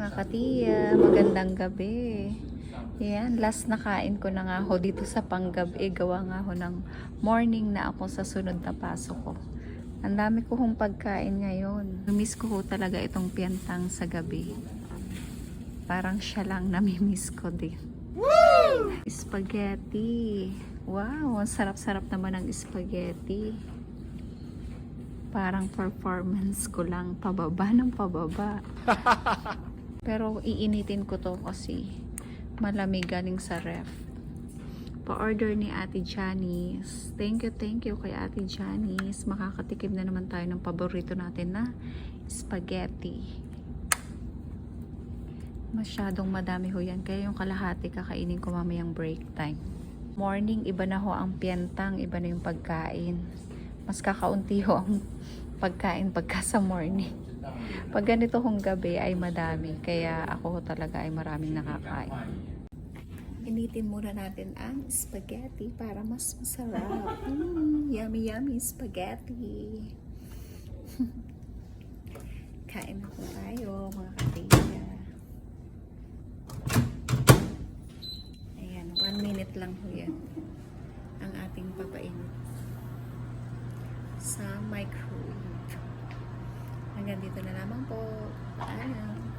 mga katiya, magandang gabi. Yan, last na kain ko na nga ho dito sa panggabi. Gawa nga ho ng morning na ako sa sunod na pasok ko. Ang dami ko hong pagkain ngayon. Miss ko ho talaga itong piantang sa gabi. Parang siya lang namimiss ko din. Woo! Spaghetti. Wow, ang sarap-sarap naman ng spaghetti. Parang performance ko lang pababa ng pababa. Pero iinitin ko to kasi malamig galing sa ref. Pa-order ni Ate Janice. Thank you kay Ate Janice. Makakatikim na naman tayo ng paborito natin na spaghetti. Masyadong madami ho yan. Kaya yung kalahati kakainin ko mamayang break time. Morning, iba na ho ang pientang, iba na yung pagkain. Mas kakaunti ho ang pagkain pagka sa morning. Pag ganito hong gabi ay madami. Kaya ako talaga ay maraming nakakain. Initin muna natin ang spaghetti para mas masarap. Yummy yummy spaghetti. Kain na po tayo mga katiya. Ayan, 1 minute lang po yan ang ating papainit sa microwave. Hanggang dito na lamang po. Paalam.